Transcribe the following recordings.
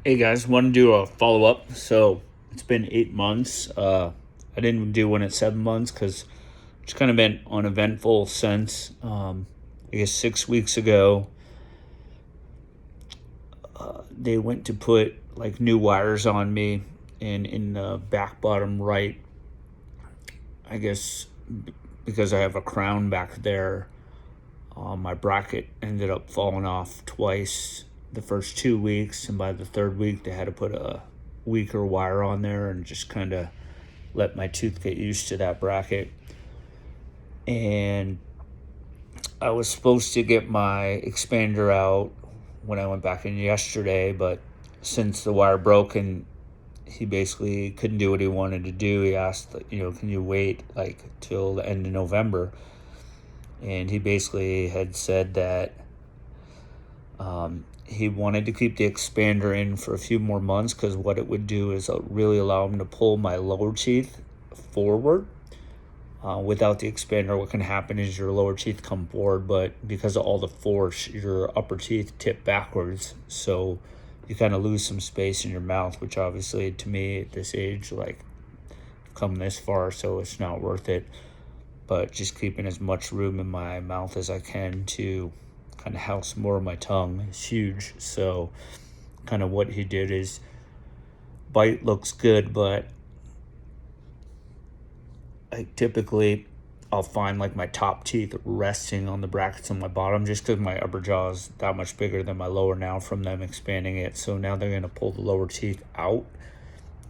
Hey guys, want to do a follow up. So it's been 8 months. I didn't do one at 7 months because it's kind of been uneventful since. I guess 6 weeks ago, they went to put like new wires on me, and in the back bottom right, I guess because I have a crown back there, my bracket ended up falling off twice the first 2 weeks, and by the third week they had to put a weaker wire on there and just kind of let my tooth get used to that bracket. And I was supposed to get my expander out when I went back in yesterday, but since the wire broke and he basically couldn't do what he wanted to do, he asked, can you wait like till the end of November? And he basically had said that he wanted to keep the expander in for a few more months because what it would do is really allow him to pull my lower teeth forward. Without the expander, what can happen is your lower teeth come forward, but because of all the force, your upper teeth tip backwards. So you kind of lose some space in your mouth, which obviously to me at this age, like, come this far, so it's not worth it. But just keeping as much room in my mouth as I can to kind of house more of my tongue is huge. So kind of what he did is bite looks good, but typically I'll find like my top teeth resting on the brackets on my bottom just because my upper jaw is that much bigger than my lower now from them expanding it. So now they're going to pull the lower teeth out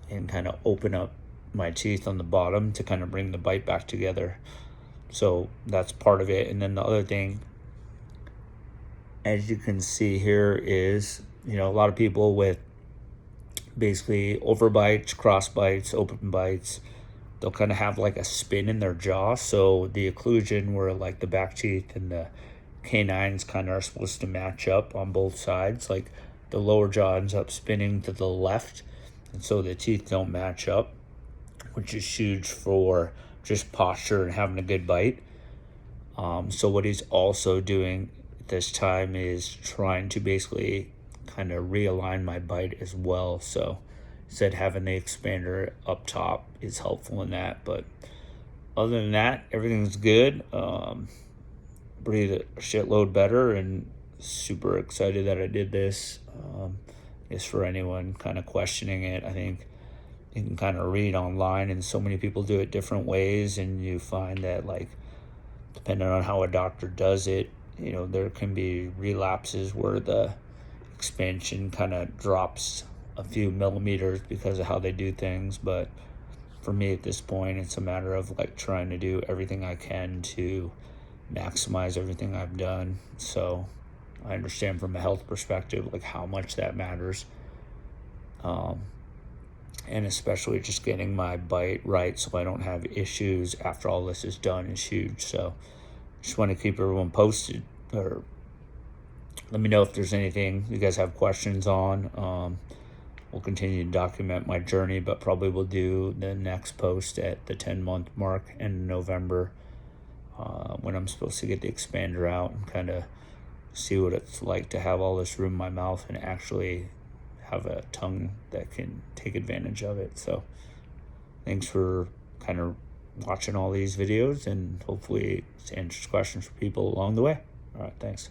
and kind of open up my teeth on the bottom to kind of bring the bite back together. So that's part of it. And then the other thing, as you can see here, is a lot of people with basically overbites, cross bites, open bites, they'll kind of have like a spin in their jaw. So the occlusion where like the back teeth and the canines kind of are supposed to match up on both sides, like the lower jaw ends up spinning to the left, and so the teeth don't match up, which is huge for just posture and having a good bite. So what he's also doing this time is trying to basically kind of realign my bite as well. So he said having the expander up top is helpful in that. But other than that, everything's good. Breathe a shitload better, and super excited that I did this. I guess for anyone kind of questioning it, I think you can kind of read online, and so many people do it different ways, and you find that, like, depending on how a doctor does it, there can be relapses where the expansion kind of drops a few millimeters because of how they do things. But for me at this point, it's a matter of like trying to do everything I can to maximize everything I've done. So I understand from a health perspective like how much that matters. And especially just getting my bite right so I don't have issues after all this is done is huge. So just want to keep everyone posted, or let me know if there's anything you guys have questions on. We'll continue to document my journey, but probably we'll do the next post at the 10-month mark in November, when I'm supposed to get the expander out and kind of see what it's like to have all this room in my mouth and actually have a tongue that can take advantage of it. So thanks for kind of watching all these videos, and hopefully it answers questions for people along the way. All right, thanks.